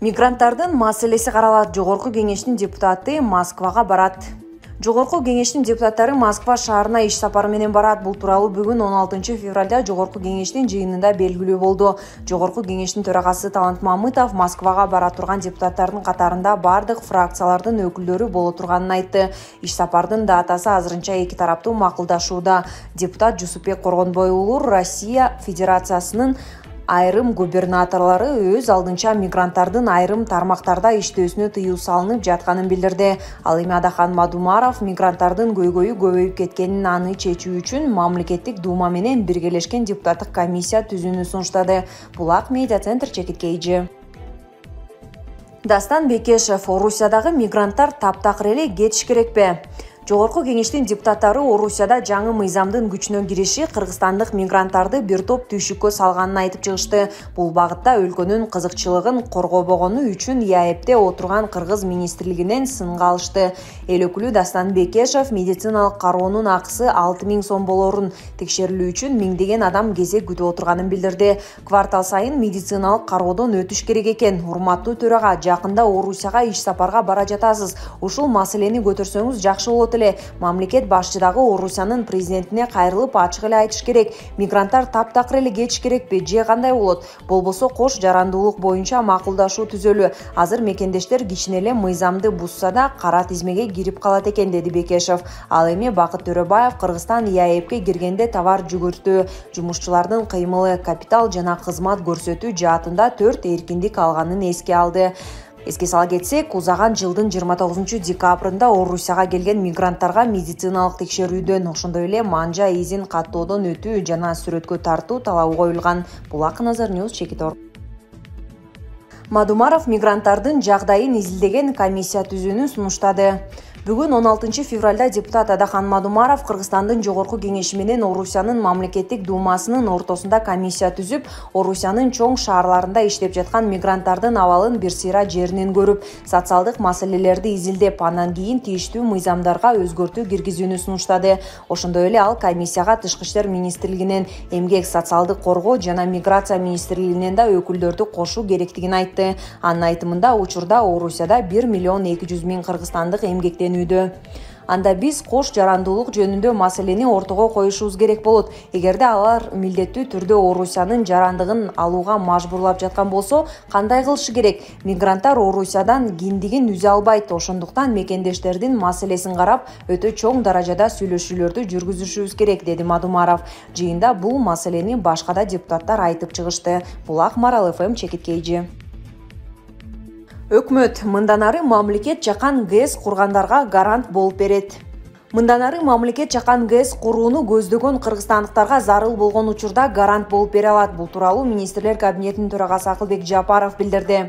Мигранттардын маселеси каралат. Жогорку кеңештин депутаты Москвага барат. Жогорку кеңештин депутаттары Москва шаарына иш сапары менен барат. Бул тууралуу бүгүн 16 февралда Жогорку кеңештин жыйынында белгилүү болду. Жогорку кеңештин төрагасы Талант Мамытов Москвага бара турган депутаттардын катарында бардык фракциялардын өкүлдөрү боло турганын айтты. Иш сапардын датасы азырынча эки тараптуу макулдашууда. Депутат Жусупбек Коргонбой уулу Россия Федерациясынын айрым губернаторлары өз алдынча мигранттардын айрым тармактарда иштөөсүнө тыюу салынып жатканын билдирди. Ал эми Адахан Мадумаров мигранттардын көйгөйү көбөйүп кеткенин аны чечүү үчүн мамлекеттик дума менен биргелешкен депутаттык комиссия түзүүнү сунуштады. Булак медиа центр чекиткейжи. Дастан Бекешев: Орусиядагы мигранттар таптакыр эле кетиш керекпи? Жогорку кеңештин депутаттары Орусияда жаңы мыйзамдын күчүнө кириши кыргызстандык мигранттарды бир топ түйшүккө салганын айтып чыгышты. Бул багытта өлкөнүн кызыкчылыгын коргобогону үчүн ЯЭПте отурган кыргыз министрлигинен сынга алышты. Эл өкүлү Дастан Бекешев медициналык кароонун акысы 6000 сом болорун, текшерилүү үчүн миңдеген адам кезек күтүп отурганын билдирди. Квартал сайын медициналык кароодон өтүш керек экен. Урматтуу төрага, жакында Орусияга иш сапарга бара жатасыз. Ушул маселени көтөрсөңүз жакшы болот. Мамлекет башчы дагы Орусиянын президентине кайрылып ачык эле айтыш керек. Мигранттар таптакыр эле кетиш керекпи же кандай болот? Болбосо кош жарандуулук боюнча макулдашуу түзөлү. Азыр мекендештер кичине эле мыйзамды бузса да кара тизмеге кирип калат экен, деди Бекешев. Ал эми Бакыт Төрөбаев Кыргызстан ЯЭПке киргенде товар жүгүртүү, жумушчулардын кыймылы, капитал жана кызмат көрсөтүү жаатында 4 эркиндик алганын эске алды. Эске сала кетсек, узаган жылдын 29-декабрында Орусияга келген мигранттарга медициналык текшерүүдөн, ошондой эле манжа изин каттоодон өтүү жана сүрөткө тартуу талабы коюлган. Булак Назар Ньюс Чекитор. Мадумаров мигранттардын жагдайын изилдеген комиссия түзүүнү сунуштады. Бүгүн 16 февралда депутат Адахан Мадумаров Кыргызстандын жогорку кеңеши менен Орусиянын мамлекеттик думасынын ортосунда комиссия түзүп, Орусиянын чоң шаарларында иштеп жаткан мигранттардын абалын бир сыйра жеринен көрүп, социалдык маселелерди изилдеп, андан кийин тийиштүү мыйзамдарга өзгөртүү киргизүүнү сунуштады. Ошондой эле ал комиссияга Тышкы иштер министрлигинен, Эмгек, социалдык коргоо жана миграция министрлигинен да өкүлдөрдү кошуу керектигин айтты. Анын айтымында, учурда Орусияда 1.200.000 кыргызстандык эмгектен Анда биз кош жарандуулук жөнүндө маселени ортого коюшубуз керек болот. Эгерде алар милдеттүү түрдө Орусиянын жарандыгын алууга мажбурлап жаткан болсо, кандай кылышы керек? Мигранттар Орусиядан киндигин үзе албайт. Ошондуктан мекендештердин маселесин карап, өтө чоң даражада сүйлөшүүлөрдү жүргүзүшүбүз керек, деди Мадумаров. Жыйында бул маселени башка да депутаттар айтып чыгышты. Булак Марал ФМ Чекиткейжи. Өкмөт мындан ары мамлекет жакан ГЭС кургандарга гарант болуп берет. Мындан ары мамлекет жакан ГЭС курууну көздөгөн кыргызстандыктарга зарыл болгон учурда гарант болуп бере алат. Бул тууралуу министрлер кабинетинин төрагасы Акылбек Жапаров билдирди.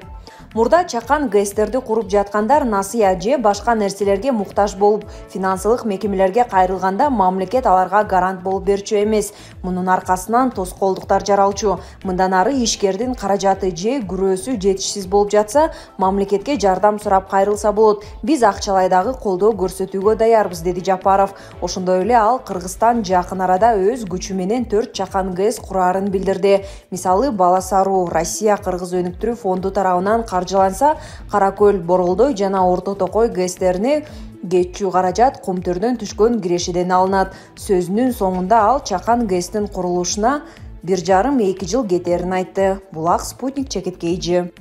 Мурда чакан ГЭСтерди куруп жаткандар насыя же башка нерселерге муктаж болуп, финансылык мекемелерге кайрылганда мамлекет аларга гарант болуп берчү эмес. Мунун аркасынан тоскоолдуктар жаралчу. Мындан ары ишкердин каражаты же күрөөсү жетишсиз болуп жатса, мамлекетке жардам сурап кайрылса болот. Биз акчалай дагы колдоо көрсөтүүгө даярбыз, деди Жапаров. Ошондой эле ал Кыргызстан жакын арада өз күчү менен 4 чакан ГЭС курарын билдирди. Мисалы, Баласаруу Россия Кыргыз өнүктүрүү фонду тарабынан каржыланса, Каракөл, Боролдой жана Орто Токой ГЭСтерине кетчү каражат Кумтөрдөн түшкөн кирешеден алынат. Сөзүнүн соңунда ал чакан ГЭСтин курулушуна 1,5-2 жыл кетерин айтты. Булак Спутник Чекиткейжи.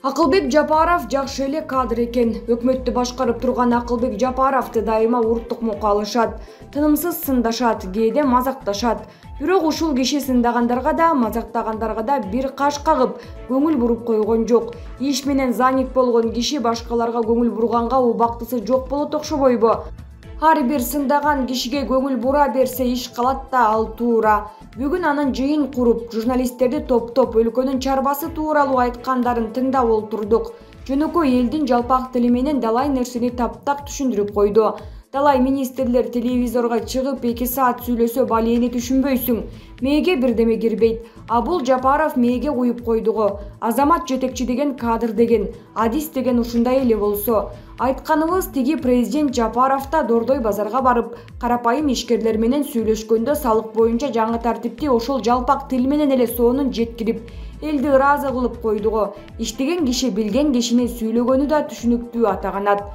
Акылбек Жапаров жакшы эле кадр экен. Өкмөттү башкарып турган Акылбек Жапаровду дайыма уруттукмукка алышат. Тынымсыз сындашат, кээде мазакташат. Бирок ушул киши сындагандарга да, мазактагандарга да бир каш кагып, көңүл буруп койгон жок. Иш менен занят болгон киши башкаларга көңүл бурганга убактысы жок болот окшобойбу? Ар бир сындаган кишиге көңүл бура берсе иш калат да ал туура. Бүгүн анын жыйын куруп, журналисттерди топтоп өлкөнүн чарбасы тууралуу айткандарын тыңдап олтурдук. Жөнөкөй элдин жалпак тили менен далай нерсени таптак түшүндүрүп койду. Талай министрлер телевизорго чыгып 2 саат сүйлөсө балени түшүнбөйсүң. Мээге бирдеме кирбейт. А бул Жапаров мээге куюп койдуго. Азамат жетекчи деген кадр деген, адис деген ушундай эле болсо. Айтканыбыз тиги президент Жапаров да Дордой базарга барып, карапайым ишкерлер менен сүйлөшкөндө салык боюнча жаңы тартипти ошол жалпак тил менен эле сонун жеткирип, элди ыраазы кылып койдуго. Иштеген киши билген кишинин сүйлөгөнү да түшүнүктүү атаганат.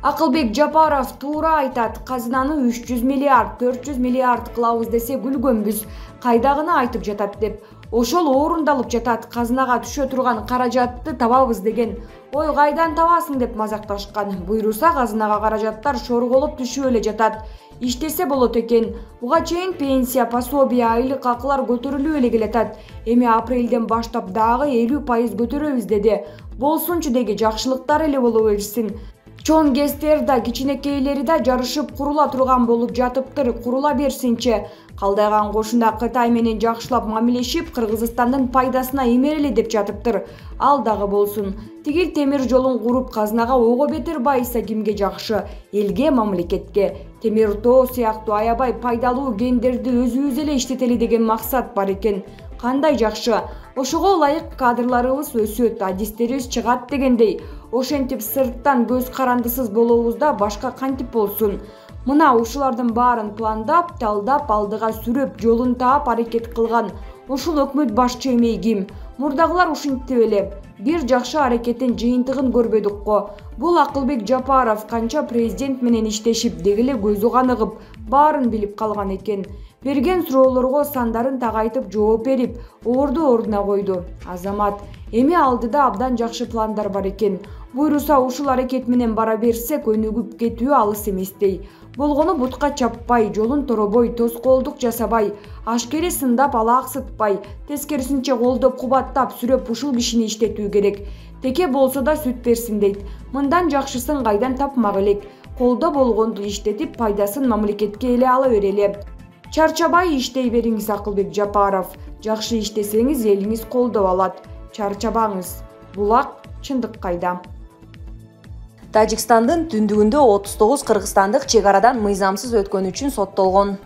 Акылбек Жапаров туура айтат. Казынаны 300 миллиард, 400 миллиард кылабыз десе күлгөнбүз. Кайдагыны айтып жатат деп. Ошол орундалып жатат. Казынага түшө турган каражатты табабыз деген. Ой, кайдан табасың деп мазакташкан. Буйруса казынага каражаттар шорголуп түшүп эле жатат. Иштесе болот экен. Буга чейин пенсия, пособие, айлык акылар көтөрүлүп эле келатат. Эми апрелден баштап дагы 50% көтөрөбүз деди. Болсунчу деги жакшылыктар эле боло берсин. Чоң гестер да, кичинекейлери да жарышып курула турган болуп жатыптыр, курула берсинчи. Калдайган кошуна Кытай менен жакшылап мамилешип, Кыргызстандын пайдасына эмерели деп жатыптыр. Ал дагы болсун. Тигил темир жолун куруп казынага ого бетер байыса кимге жакшы? Элге, мамлекетке. Темир тоо сыяктуу аябай пайдалуу гендерди өзүбүз эле иштетели деген максат бар экен. Кандай жакшы. Ошого ылайык кадрларыбыз өсөт, адистерибиз чыгат дегендей. Ошентип сырттан көз карандысыз болобуз да башка кантип болсун. Мына ушулардын баарын пландап, талдап, алдыга сүрөп, жолун таап аракет кылган. Ушул өкмөт башчы эмей ким? Мурдагылар ушинтип эле. Бир жакшы аракеттин жыйынтыгын көрбөдүк го. Бул Акылбек Жапаров канча президент менен иштешип, дегеле көзү каныгып, баарын билип калган экен. Берген суроолорго сандарын тагайтып жооп берип, орду ордуна койду. Азамат, эми алдыда абдан жакшы пландар бар экен. Буйруса ушул аракет менен бара берсек, өнүгүп кетүү алыс эместей. Болгону бутка чаппай, жолун торобой, тоскоолдук жасабай, ашкери сындап алаак сытпай, тескерисинче колдоп кубаттап сүрөп ушул кишини иштетүү керек. Теке болсо да сүт берсин дейт. Мындан жакшысын кайдан тапмак элек. Колдо болгонду иштетип, пайдасын мамлекетке эле ала берели. Чарчабай иштей бериңиз Акылбек Жапаров. Жакшы иштесеңиз элиңиз колдоп алат. Чарчабаңыз. Булак чындык кайда? Тажикстандын түндүгүндө 39 кыргызстандык чек арадан мыйзамсыз өткөнү үчүн соттолгон.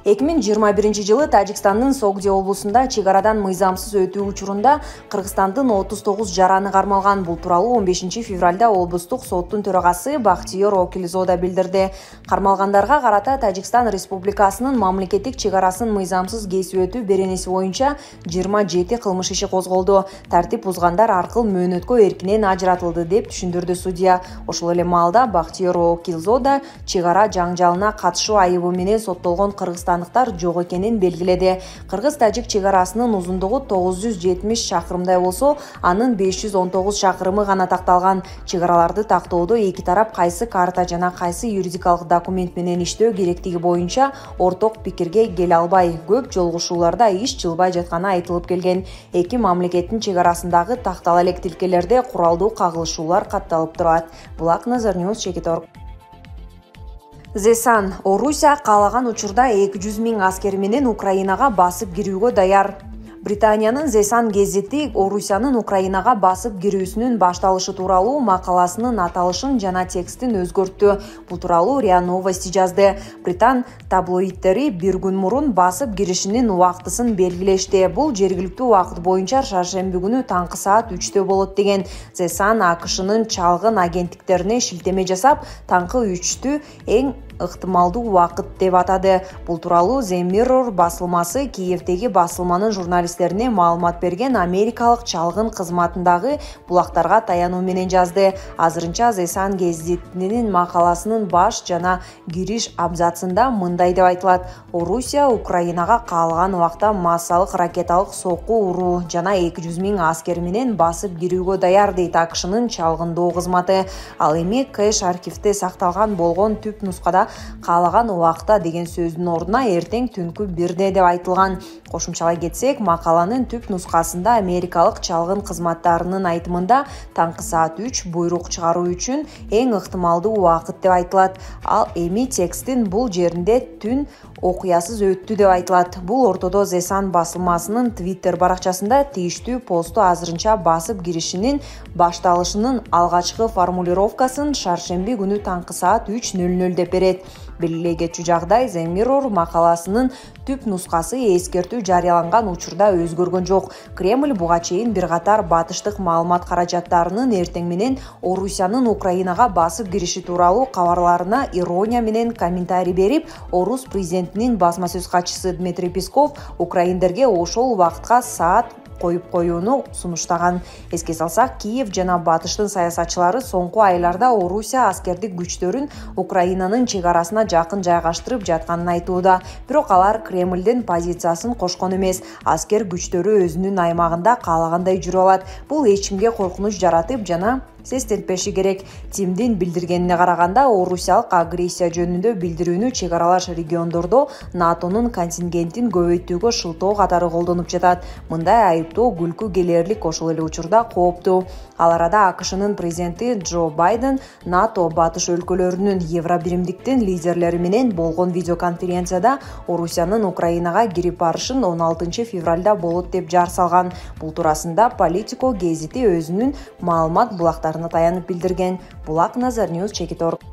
2021-жылы Тажикстандын Согди облусунда чек арадан мыйзамсыз өтүү учурунда Кыргызстандын 39 жараны кармалган. Бул тууралуу 15 февралда облустук соттун төрагасы Бактиер Окилзода билдирди. Кармалгандарга карата Тажикстан Республикасынын мамлекеттик чек арасын мыйзамсыз кесип өтүү беренеси боюнча 27 кылмыш иши козголду. Тартип бузгандар аркыл мөөнөткө эркинен ажыратылды деп түшүндүрдү судья. Ошол эле маалда Бактиер Окилзода чек ара жаңжалына катышуу айыбы менен соттолгон кыргызстандыктар жок экенин белгиледи. Кыргыз-тажик чек арасынын узундугу 970 чакырымдай болсо, анын 519 чакырымы гана такталган. Чек араларды тактоодо эки тарап кайсы карта жана кайсы юридикалык документ менен иштөө керектиги боюнча орток пикирге келе албай, көп жолугушууларда иш жылбай жатканы айтылып келген. Эки мамлекеттин чек арасындагы тактала элек тилкелерде куралдуу кагылышуулар катталып турат. Булак Назар Ньюс, Чекиторг. Зесан, Орусия каалаган учурда 200 000 аскери менен Украинага басып кирүүгө даяр. Британиянын Зесан гезити Орусиянын Украинага басып кирүүсүнүн башталышы тууралуу макаласынын аталышын жана текстин өзгөрттү. Бул тууралуу РИА Новости жазды. Британ таблоидтери бир күн мурун басып киришинин убактысын белгилешти. Бул жергиликтүү убакыт боюнча шаршемби күнү таңкы саат 3-тө болот деген. Зесан АКШнын чалгын агенттиктерине шилтеме жасап, таңкы 3-тү эң ыктымалдуу убакыт деп атады. Бул тууралуу The Mirror басылмасы Киевдеги басылманын журналисттерине маалымат берген америкалык чалгын кызматындагы булактарга таянуу менен жазды. Азырынча Зесан гезитинин макаласынын баш жана кириш абзацында мындай деп айтылат: Орусия Украинага каалаган убакта массалык ракеталык сокку уруу жана 200 000 аскер менен басып кирүүгө даяр, дейт АКШнын чалгындоо кызматы. Ал эми кэш архивде сакталган болгон түп нускада каалаган убакта деген сөздүн ордуна эртең түнкү 1-де деп айтылган. Кошумчалай кетсек, макаланын түп нускасында америкалык чалгын кызматтарынын айтымында таңкы саат 3 буйрук чыгаруу үчүн эң ыктымалдуу убакыт деп айтылат. Ал эми текстин бул жеринде түн окуясыз өттү деп айтылат. Бул ортодо Зесан басылмасынын Twitter баракчасында тийиштүү посту азырынча басып киришинин башталышынын алгачкы формулировкасын шаршемби күнү таңкы саат 3:00 деп берет. элек. Белгилей кетчү жагдай The Mirror макаласынын түп нускасы эскертүү жарыяланган учурда өзгөргөн жок. Кремль буга чейин бир катар батыштык маалымат каражаттарынын эртең менен Орусиянын Украинага басып кириши тууралуу кабарларына ирония менен комментарий берип, Орус президентинин басма сөз катчысы Дмитрий Песков украиндерге ошол убакытка саат коюп коюуну сунуштаган. Эске салсак, Киев жана батыштын саясатчылары соңку айларда Орусия аскердик күчтөрүн Украинанын чек арасына жакын жайгаштырып жатканын айтууда. Бирок алар Кремлдин позициясын кошкон эмес. Аскер күчтөрү өзүнүн аймагында каалагандай жүрө алат. Бул эч кимге коркунуч жаратып жана сестентпеши керек. Тимдин билдиргенине караганда, орусиялык агрессия жөнүндө билдирүүнү чек аралаш региондордо НАТОнун контингентин көбөйтүүгө шылтоо катары колдонуп жатат. Мындай айыптоо күлкү келерлик, ошол эле учурда кооптуу. Ал арада АКШнын президенти Джо Байден НАТО батыш өлкөлөрүнүн Евробиримдиктин лидерлери менен болгон видеоконференцияда Орусиянын Украинага кирип барышын 16 февралда болот деп жар салган. Бул туурасында Политико гезити өзүнүн маалымат булактарына таянып билдирген. Булак Назар Ньюс, Чекит Орг.